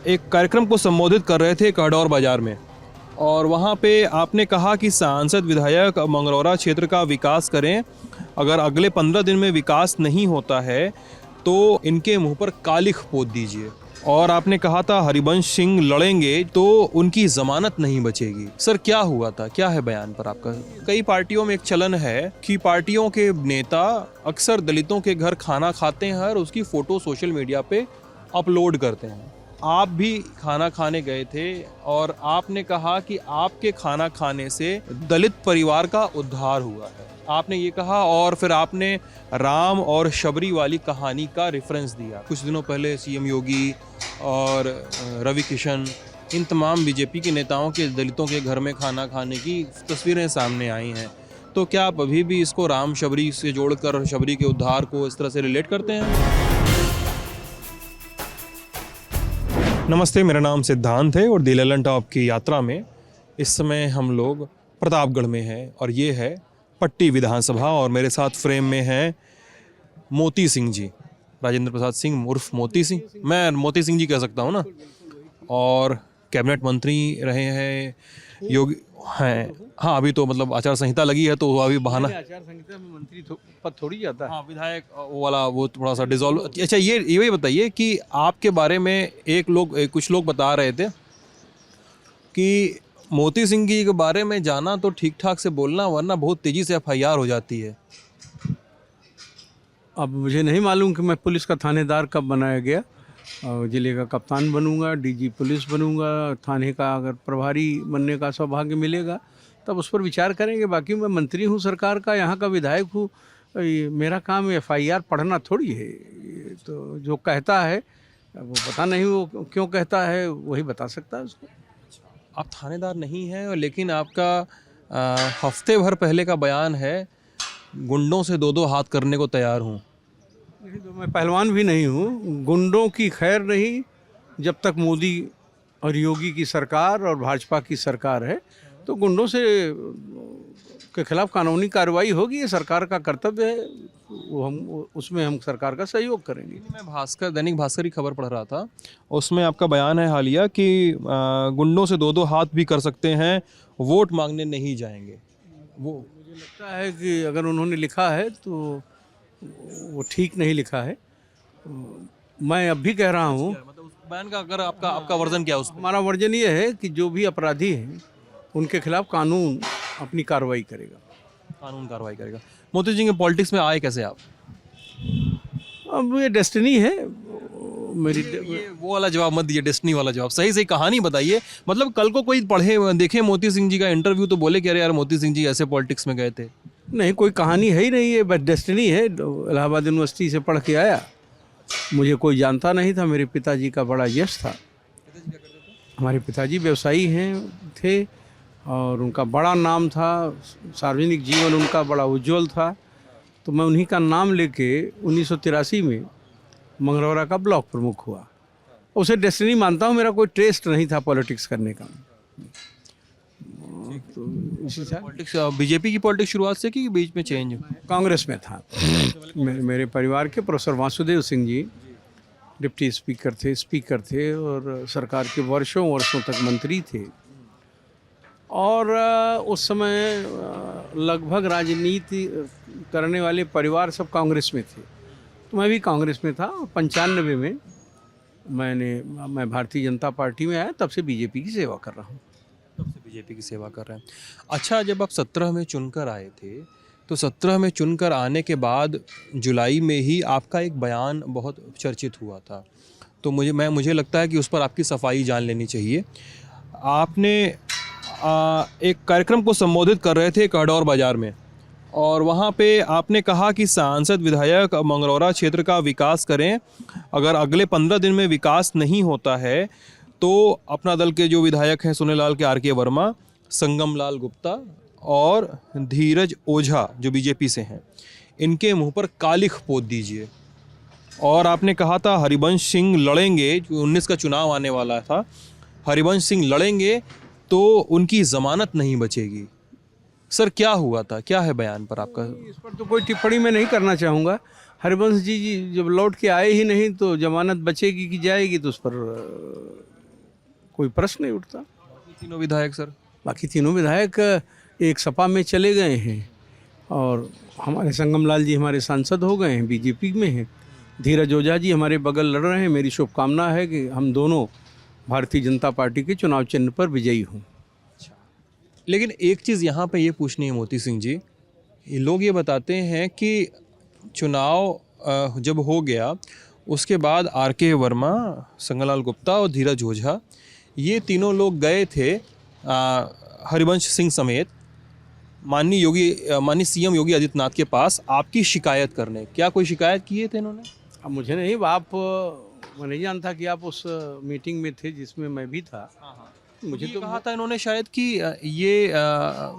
एक कार्यक्रम को संबोधित कर रहे थे कहडौर बाजार में, और वहाँ पे आपने कहा कि सांसद विधायक मंगरौरा क्षेत्र का विकास करें, अगर अगले 15 दिन में विकास नहीं होता है तो इनके मुंह पर कालिख पोत दीजिए। और आपने कहा था हरिवंश सिंह लड़ेंगे तो उनकी जमानत नहीं बचेगी। सर क्या हुआ था, क्या है बयान पर आपका? कई पार्टियों में एक चलन है कि पार्टियों के नेता अक्सर दलितों के घर खाना खाते हैं और उसकी फोटो सोशल मीडिया पे अपलोड करते हैं। आप भी खाना खाने गए थे और आपने कहा कि आपके खाना खाने से दलित परिवार का उद्धार हुआ है, आपने ये कहा। और फिर आपने राम और शबरी वाली कहानी का रेफरेंस दिया। कुछ दिनों पहले सीएम योगी और रवि किशन, इन तमाम बीजेपी के नेताओं के दलितों के घर में खाना खाने की तस्वीरें सामने आई हैं। तो क्या आप अभी भी इसको राम शबरी से जोड़कर शबरी के उद्धार को इस तरह से रिलेट करते हैं? नमस्ते, मेरा नाम सिद्धांत है और दी ललन टॉप की यात्रा में इस समय हम लोग प्रतापगढ़ में हैं और ये है पट्टी विधानसभा। और मेरे साथ फ्रेम में हैं मोती सिंह जी, राजेंद्र प्रसाद सिंह उर्फ मोती सिंह, मैं मोती सिंह जी कह सकता हूँ ना। और कैबिनेट मंत्री रहे हैं, योगी हैं। हाँ, अभी तो मतलब आचार संहिता लगी है तो अभी बहाना, आचार संहिता में मंत्री पद थोड़ी जाता है। हाँ, विधायक वाला वो थोड़ा सा डिसॉल्व। अच्छा, ये बताइए कि आपके बारे में कुछ लोग बता रहे थे कि मोती सिंह जी के बारे में जाना तो ठीक ठाक से बोलना, वरना बहुत तेजी से एफआईआर हो जाती है। अब मुझे नहीं मालूम कि मैं पुलिस का थानेदार कब बनाया गया। जिले का कप्तान बनूंगा, डीजी पुलिस बनूंगा, थाने का अगर प्रभारी बनने का सौभाग्य मिलेगा तब उस पर विचार करेंगे। बाकी मैं मंत्री हूँ सरकार का, यहाँ का विधायक हूँ। मेरा काम एफआईआर पढ़ना थोड़ी है। तो जो कहता है वो पता नहीं वो क्यों कहता है, वही बता सकता है उसको। आप थानेदार नहीं हैं, लेकिन आपका हफ्ते भर पहले का बयान है, गुंडों से दो हाथ करने को तैयार हूँ। नहीं तो मैं पहलवान भी नहीं हूँ। गुंडों की खैर नहीं, जब तक मोदी और योगी की सरकार और भाजपा की सरकार है तो गुंडों से के खिलाफ कानूनी कार्रवाई होगी। ये सरकार का कर्तव्य है, उसमें हम सरकार का सहयोग करेंगे। मैं दैनिक भास्कर की खबर पढ़ रहा था, उसमें आपका बयान है हालिया कि गुंडों से दो हाथ भी कर सकते हैं, वोट मांगने नहीं जाएंगे। वो मुझे लगता है कि अगर उन्होंने लिखा है तो वो ठीक नहीं लिखा है। मैं अब भी कह रहा हूँ, मतलब उस बयान का अगर आपका वर्जन क्या है उस पर? हमारा वर्जन ये है कि जो भी अपराधी हैं उनके खिलाफ कानून अपनी कार्रवाई करेगा, कानून कार्रवाई करेगा। मोदी जी के पॉलिटिक्स में आए कैसे आप? अब ये डेस्टिनी है मेरी। ये वो वाला जवाब मत दीजिए, डेस्टिनी वाला जवाब। सही कहानी बताइए। मतलब कल को कोई देखे मोती सिंह जी का इंटरव्यू तो बोले कि अरे यार मोती सिंह जी ऐसे पॉलिटिक्स में गए थे। नहीं, कोई कहानी है ही नहीं है, बस डेस्टिनी है। इलाहाबाद यूनिवर्सिटी से पढ़ के आया, मुझे कोई जानता नहीं था। मेरे पिताजी का बड़ा यश था। हमारे पिताजी व्यवसायी थे और उनका बड़ा नाम था, सार्वजनिक जीवन उनका बड़ा उज्जवल था। तो मैं उन्हीं का नाम लेके 1983 में मंगरौरा का ब्लॉक प्रमुख हुआ। उसे डेस्टिनी मानता हूँ, मेरा कोई टेस्ट नहीं था पॉलिटिक्स करने का। तो इसी से पॉलिटिक्स, बीजेपी की पॉलिटिक्स शुरुआत से कि बीच में चेंज? कांग्रेस में था। मेरे परिवार के professor Vasudev Singh ji deputy speaker थे और सरकार के वर्षों तक मंत्री थे। और उस समय लगभग राजनीति करने वाले परिवार सब कांग्रेस में थे, तो मैं भी कांग्रेस में था। 95 में मैं भारतीय जनता पार्टी में आया, तब से बीजेपी की सेवा कर रहा हूँ। तब से बीजेपी की सेवा कर रहे हैं। अच्छा, जब आप 17 में चुनकर आए थे तो 17 में चुनकर आने के बाद जुलाई में ही आपका एक बयान बहुत चर्चित हुआ था। तो मुझे लगता है कि उस पर आपकी सफाई जान लेनी चाहिए। आपने एक कार्यक्रम को संबोधित कर रहे थे कहडौर बाजार में, और वहाँ पे आपने कहा कि सांसद विधायक मंगरौरा क्षेत्र का विकास करें, अगर अगले 15 दिन में विकास नहीं होता है तो अपना दल के जो विधायक हैं सोनेलाल के आर के वर्मा, संगम लाल गुप्ता और धीरज ओझा जो बीजेपी से हैं, इनके मुंह पर कालिख पोत दीजिए। और आपने कहा था हरिवंश सिंह लड़ेंगे, 19 का चुनाव आने वाला था, हरिवंश सिंह लड़ेंगे तो उनकी ज़मानत नहीं बचेगी। सर क्या हुआ था, क्या है बयान पर आपका? इस पर तो कोई टिप्पणी मैं नहीं करना चाहूँगा। हरिवंश जी जब लौट के आए ही नहीं तो जमानत बचेगी कि जाएगी, तो उस पर कोई प्रश्न नहीं उठता। तीनों विधायक सर? बाकी तीनों विधायक एक सपा में चले गए हैं और हमारे संगम लाल जी हमारे सांसद हो गए हैं, बीजेपी में हैं। धीरज ओझा जी हमारे बगल लड़ रहे हैं। मेरी शुभकामना है कि हम दोनों भारतीय जनता पार्टी के चुनाव चिन्ह पर विजयी हों। लेकिन एक चीज़ यहाँ पे ये पूछनी है मोती सिंह जी, ये लोग ये बताते हैं कि चुनाव जब हो गया उसके बाद आर.के. वर्मा, संगमलाल गुप्ता और धीरज ओझा ये तीनों लोग गए थे हरिवंश सिंह समेत माननीय सीएम योगी आदित्यनाथ के पास आपकी शिकायत करने। क्या कोई शिकायत किए थे इन्होंने? अब मुझे नहीं, आप मैं नहीं जानता कि आप उस मीटिंग में थे जिसमें मैं भी था। मुझे तो कहा था इन्होंने शायद कि ये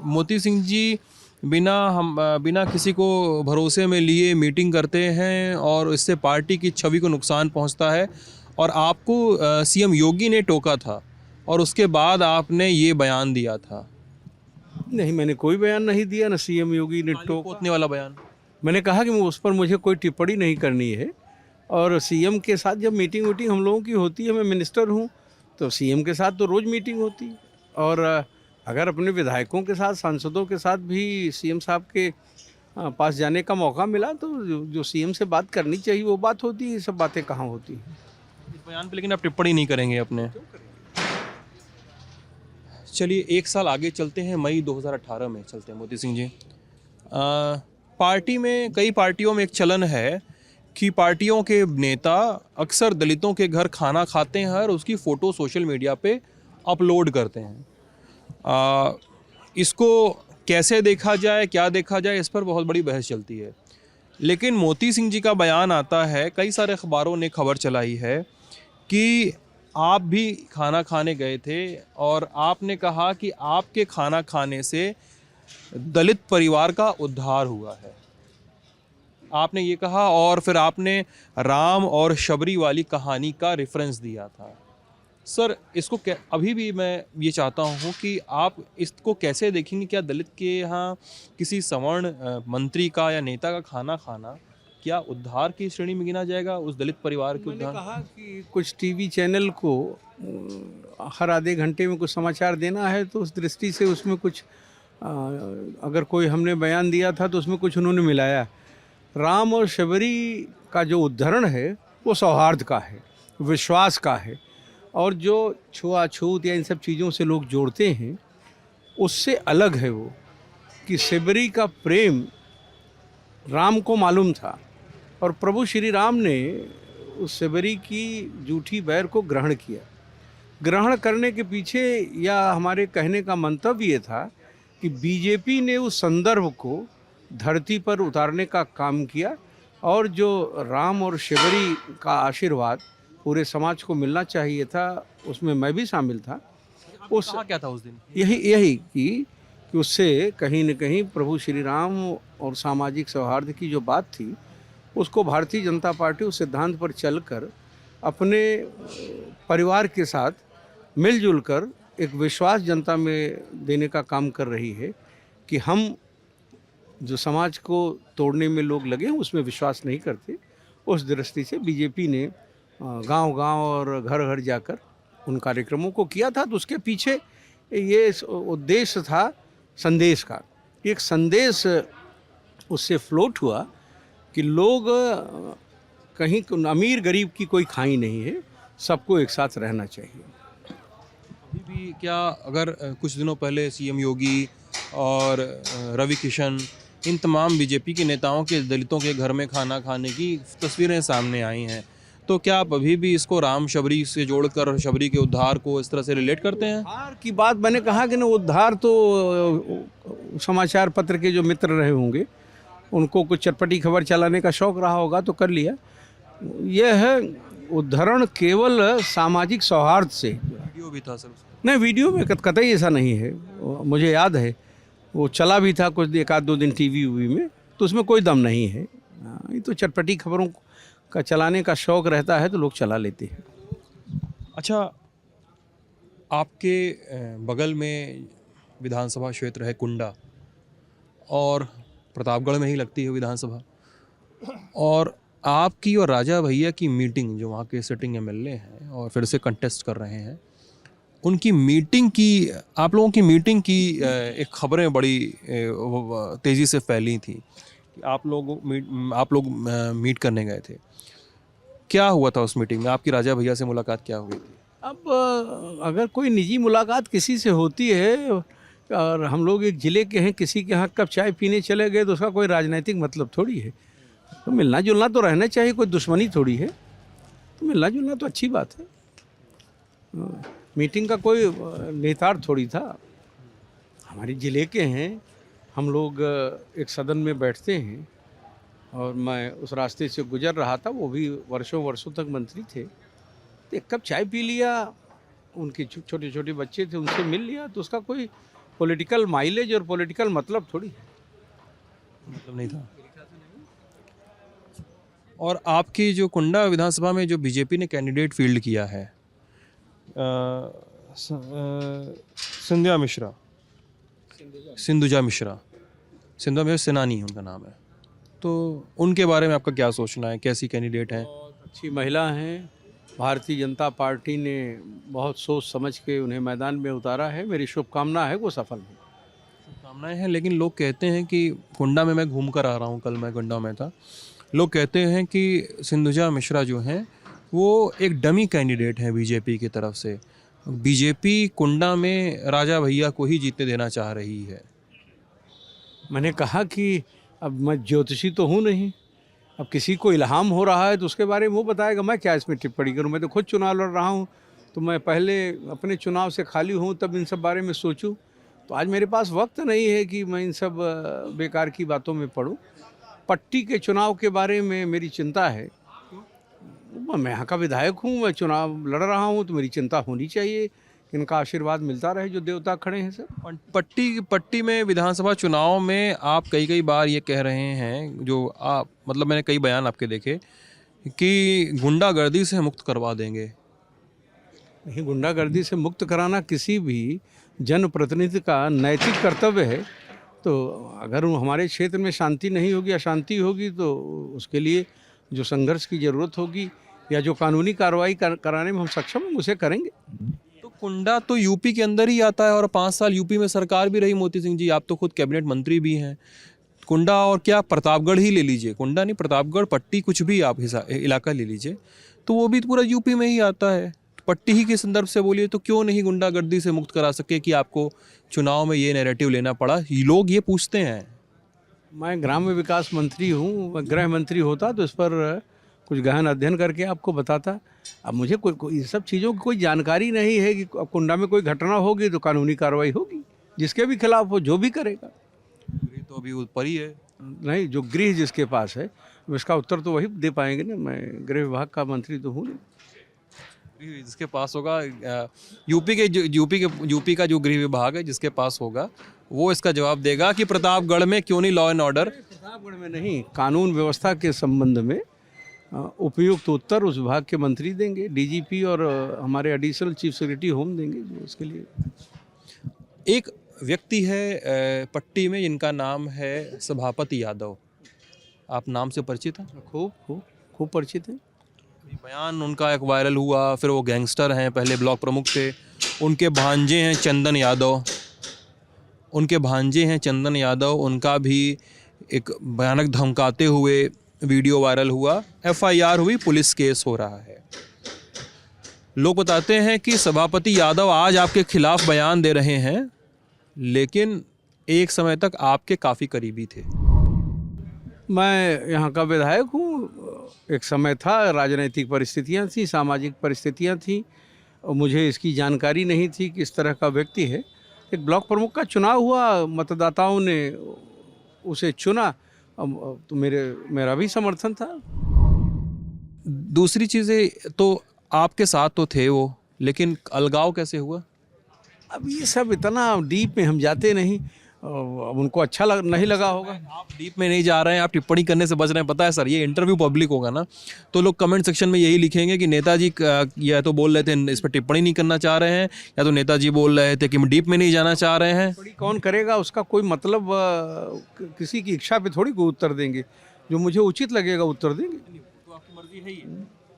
मोती सिंह जी बिना किसी को भरोसे में लिए मीटिंग करते हैं और इससे पार्टी की छवि को नुकसान पहुंचता है, और आपको सीएम योगी ने टोका था और उसके बाद आपने ये बयान दिया था। नहीं, मैंने कोई बयान नहीं दिया, न सीएम योगी ने टोका। पोतने वाला बयान मैंने कहा कि उस पर मुझे कोई टिप्पणी नहीं करनी है, और सीएम के साथ जब मीटिंग हम लोगों की होती है, मैं मिनिस्टर हूँ तो सीएम के साथ तो रोज़ मीटिंग होती है, और अगर अपने विधायकों के साथ, सांसदों के साथ भी सीएम साहब के पास जाने का मौका मिला तो जो सीएम से बात करनी चाहिए वो बात होती है। ये सब बातें कहाँ होती हैं। इस बयान पे लेकिन आप टिप्पणी नहीं करेंगे अपने? चलिए एक साल आगे चलते हैं, मई 2018 में चलते हैं मोती सिंह जी। पार्टी में, कई पार्टियों में एक चलन है कि पार्टियों के नेता अक्सर दलितों के घर खाना खाते हैं और उसकी फ़ोटो सोशल मीडिया पे अपलोड करते हैं। इसको कैसे देखा जाए, क्या देखा जाए, इस पर बहुत बड़ी बहस चलती है। लेकिन मोती सिंह जी का बयान आता है, कई सारे अखबारों ने खबर चलाई है कि आप भी खाना खाने गए थे और आपने कहा कि आपके खाना खाने से दलित परिवार का उद्धार हुआ है। आपने ये कहा और फिर आपने राम और शबरी वाली कहानी का रेफरेंस दिया था। सर, इसको अभी भी मैं ये चाहता हूँ कि आप इसको कैसे देखेंगे? क्या दलित के यहाँ किसी सवर्ण मंत्री का या नेता का खाना खाना क्या उद्धार की श्रेणी में गिना जाएगा, उस दलित परिवार के उद्धार? मैंने कहा कि कुछ टीवी चैनल को हर आधे घंटे में कुछ समाचार देना है तो उस दृष्टि से उसमें कुछ अगर कोई हमने बयान दिया था तो उसमें कुछ उन्होंने मिलाया। राम और शबरी का जो उद्धरण है वो सौहार्द का है, विश्वास का है, और जो छुआछूत या इन सब चीज़ों से लोग जोड़ते हैं उससे अलग है वो कि शबरी का प्रेम राम को मालूम था और प्रभु श्री राम ने उस शबरी की जूठी बैर को ग्रहण किया। ग्रहण करने के पीछे या हमारे कहने का मंतव्य ये था कि बीजेपी ने उस संदर्भ को धरती पर उतारने का काम किया, और जो राम और शबरी का आशीर्वाद पूरे समाज को मिलना चाहिए था उसमें मैं भी शामिल था। उस क्या था उस दिन? यही कि उससे कहीं न कहीं प्रभु श्री राम और सामाजिक सौहार्द की जो बात थी उसको भारतीय जनता पार्टी उस सिद्धांत पर चलकर अपने परिवार के साथ मिलजुल कर एक विश्वास जनता में देने का काम कर रही है कि हम जो समाज को तोड़ने में लोग लगे हैं उसमें विश्वास नहीं करते। उस दृष्टि से बीजेपी ने गांव-गांव और घर-घर जाकर उन कार्यक्रमों को किया था। तो उसके पीछे ये उद्देश्य था संदेश का। एक संदेश उससे फ्लोट हुआ कि लोग कहीं अमीर गरीब की कोई खाई नहीं है, सबको एक साथ रहना चाहिए। अभी भी क्या, अगर कुछ दिनों पहले सीएम योगी और रवि किशन, इन तमाम बीजेपी के नेताओं के दलितों के घर में खाना खाने की तस्वीरें सामने आई हैं, तो क्या आप अभी भी इसको राम शबरी से जोड़कर शबरी के उद्धार को इस तरह से रिलेट करते हैं? उद्धार की बात मैंने कहा कि ना, उद्धार तो समाचार पत्र के जो मित्र रहे होंगे उनको कुछ चटपटी खबर चलाने का शौक रहा होगा तो कर लिया। यह है उद्धरण केवल सामाजिक सौहार्द से। वीडियो भी था सर? नहीं, वीडियो में कतई ऐसा नहीं है। मुझे याद है वो चला भी था कुछ एक आध दो दिन टीवी में, तो उसमें कोई दम नहीं है। ये तो चटपटी खबरों का चलाने का शौक रहता है तो लोग चला लेते हैं। अच्छा, आपके बगल में विधानसभा क्षेत्र है कुंडा, और प्रतापगढ़ में ही लगती है विधानसभा, और आपकी और राजा भैया की मीटिंग, जो वहाँ के सिटिंग एमएलए हैं और फिर से कंटेस्ट कर रहे हैं, उनकी मीटिंग की, आप लोगों की मीटिंग की एक खबरें बड़ी तेज़ी से फैली थी कि आप लोग मीट करने गए थे। क्या हुआ था उस मीटिंग में? आपकी राजा भैया से मुलाकात क्या हुई थी? अब अगर कोई निजी मुलाकात किसी से होती है और हम लोग एक ज़िले के हैं, किसी के यहाँ कप चाय पीने चले गए, तो उसका कोई राजनीतिक मतलब थोड़ी है। तो मिलना जुलना तो रहना चाहिए, कोई दुश्मनी थोड़ी है। तो मिलना जुलना तो अच्छी बात है। मीटिंग का कोई नेतार थोड़ी था। हमारे ज़िले के हैं, हम लोग एक सदन में बैठते हैं और मैं उस रास्ते से गुजर रहा था, वो भी वर्षों वर्षों तक मंत्री थे। तो एक कप चाय पी लिया, उनके छोटे छोटे बच्चे थे, उनसे मिल लिया, तो उसका कोई पॉलिटिकल माइलेज और पॉलिटिकल मतलब थोड़ी है। मतलब नहीं था। और आपकी जो कुंडा विधानसभा में जो बीजेपी ने कैंडिडेट फील्ड किया है, सिंधिया मिश्रा, सिंधुजा मिश्रा, सिंधुजा मिश्रा सेनानी उनका नाम है, तो उनके बारे में आपका क्या सोचना है? कैसी कैंडिडेट हैं? अच्छी महिला हैं। भारतीय जनता पार्टी ने बहुत सोच समझ के उन्हें मैदान में उतारा है। मेरी शुभकामना है वो सफल हो। शुभकामनाएं हैं, लेकिन लोग कहते हैं कि कुंडा में, मैं घूम कर आ रहा हूँ, कल मैं कुंडा में था, लोग कहते हैं कि सिंधुजा मिश्रा जो हैं वो एक डमी कैंडिडेट हैं बीजेपी की तरफ से। बीजेपी कुंडा में राजा भैया को ही जीतने देना चाह रही है। मैंने कहा कि अब मैं ज्योतिषी तो हूँ नहीं, अब किसी को इल्हाम हो रहा है तो उसके बारे में वो बताएगा, मैं क्या इसमें टिप्पणी करूँ। मैं तो खुद चुनाव लड़ रहा हूँ, तो मैं पहले अपने चुनाव से खाली हूँ तब इन सब बारे में सोचूं। तो आज मेरे पास वक्त नहीं है कि मैं इन सब बेकार की बातों में पढ़ूं। पट्टी के चुनाव के बारे में मेरी चिंता है। मैं यहाँ का विधायक हूँ, मैं चुनाव लड़ रहा हूँ, तो मेरी चिंता होनी चाहिए कि इनका आशीर्वाद मिलता रहे जो देवता खड़े हैं सर। पट्टी में विधानसभा चुनाव में आप कई बार ये कह रहे हैं, जो आप, मतलब मैंने कई बयान आपके देखे कि गुंडागर्दी से मुक्त करवा देंगे। नहीं, गुंडागर्दी से मुक्त कराना किसी भी जनप्रतिनिधि का नैतिक कर्तव्य है। तो अगर हमारे क्षेत्र में शांति नहीं होगी, अशांति होगी, तो उसके लिए जो संघर्ष की ज़रूरत होगी या जो कानूनी कार्रवाई कराने में हम सक्षम हैं उसे करेंगे। तो कुंडा तो यूपी के अंदर ही आता है और 5 साल यूपी में सरकार भी रही मोती सिंह जी, आप तो खुद कैबिनेट मंत्री भी हैं। कुंडा और क्या प्रतापगढ़ ही ले लीजिए, कुंडा नहीं, प्रतापगढ़, पट्टी, कुछ भी आप इलाका ले लीजिए, तो वो भी पूरा यूपी में ही आता है। पट्टी ही के संदर्भ से बोलिए तो क्यों नहीं गुंडागर्दी से मुक्त करा सके कि आपको चुनाव में ये नैरेटिव लेना पड़ा? लोग ये पूछते हैं। मैं ग्राम्य विकास मंत्री हूँ, मैं गृह मंत्री होता तो इस पर कुछ गहन अध्ययन करके आपको बताता। अब मुझे कोई सब चीज़ों की कोई जानकारी नहीं है कि अब कुंडा में कोई घटना होगी तो कानूनी कार्रवाई होगी, जिसके भी खिलाफ हो, जो भी करेगा। तो अभी ऊपर ही है। नहीं, जो गृह जिसके पास है इसका उत्तर तो वही दे पाएंगे ना। मैं गृह विभाग का मंत्री तो हूँ नहीं। जिसके पास होगा, यूपी का जो गृह विभाग है जिसके पास होगा वो इसका जवाब देगा कि प्रतापगढ़ में क्यों नहीं लॉ एंड ऑर्डर। प्रतापगढ़ में नहीं, कानून व्यवस्था के संबंध में उपयुक्त उत्तर उस विभाग के मंत्री देंगे, डीजीपी और हमारे एडिशनल चीफ सेक्रेटरी होम देंगे जो इसके लिए। एक व्यक्ति है पट्टी में जिनका नाम है सभापति यादव, आप नाम से परिचित हैं? खूब परिचित हैं। बयान उनका एक वायरल हुआ, फिर वो गैंगस्टर हैं, पहले ब्लॉक प्रमुख थे, उनके भांजे हैं चंदन यादव, उनका भी एक भयानक धमकाते हुए वीडियो वायरल हुआ, एफआईआर हुई, पुलिस केस हो रहा है। लोग बताते हैं कि सभापति यादव आज आपके खिलाफ बयान दे रहे हैं, लेकिन एक समय तक आपके काफ़ी करीबी थे। मैं यहाँ का विधायक हूँ। एक समय था, राजनीतिक परिस्थितियाँ थी, सामाजिक परिस्थितियाँ थी, और मुझे इसकी जानकारी नहीं थी कि इस तरह का व्यक्ति है। एक ब्लॉक प्रमुख का चुनाव हुआ, मतदाताओं ने उसे चुना, तो मेरा भी समर्थन था। दूसरी चीज़ें तो आपके साथ तो थे वो, लेकिन अलगाव कैसे हुआ? अब ये सब इतना डीप में हम जाते नहीं, अब उनको अच्छा नहीं लगा होगा। आप डीप में नहीं जा रहे हैं, आप टिप्पणी करने से बच रहे हैं। पता है सर, ये इंटरव्यू पब्लिक होगा ना, तो लोग कमेंट सेक्शन में यही लिखेंगे कि नेताजी या तो बोल रहे थे इस पर टिप्पणी नहीं करना चाह रहे हैं, या तो नेताजी बोल रहे थे कि हम डीप में नहीं जाना चाह रहे हैं। टिप्पणी कौन करेगा, उसका कोई मतलब किसी की इच्छा पे थोड़ी कोई उत्तर देंगे। जो मुझे उचित लगेगा उत्तर देंगे। तो आपकी मर्जी है ही,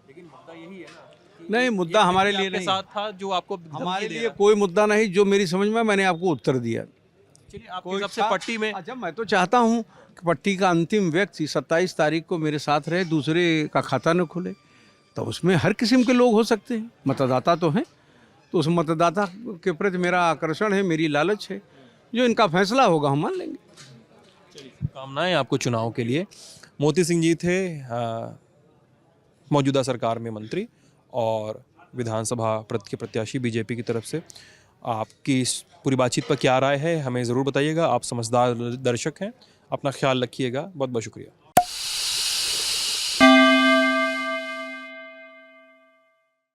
लेकिन मुद्दा यही है ना कि नहीं, मुद्दा हमारे लिए आपके नहीं, साथ था जो आपको धमकी हमारे दे लिए रहा कोई मुद्दा नहीं। जो मेरी समझ में, मैंने आपको उत्तर दिया। था। चलिए, आपके हिसाब से पट्टी में अच्छा, मैं तो चाहता हूँ कि पट्टी का अंतिम व्यक्ति 27 तारीख को मेरे साथ रहे, दूसरे का खाता न खुले। तो उसमें हर किस्म के लोग हो सकते हैं, मतदाता तो हैं, तो उस मतदाता के प्रति मेरा आकर्षण है, मेरी लालच है। जो इनका फैसला होगा हम मान लेंगे। शुभकामनाएं आपको चुनाव के लिए। मोती सिंह जी थे मौजूदा सरकार में मंत्री और विधानसभा के प्रत्याशी बीजेपी की तरफ से। आपकी इस पूरी बातचीत पर क्या राय है हमें ज़रूर बताइएगा। आप समझदार दर्शक हैं, अपना ख्याल रखिएगा। बहुत बहुत शुक्रिया।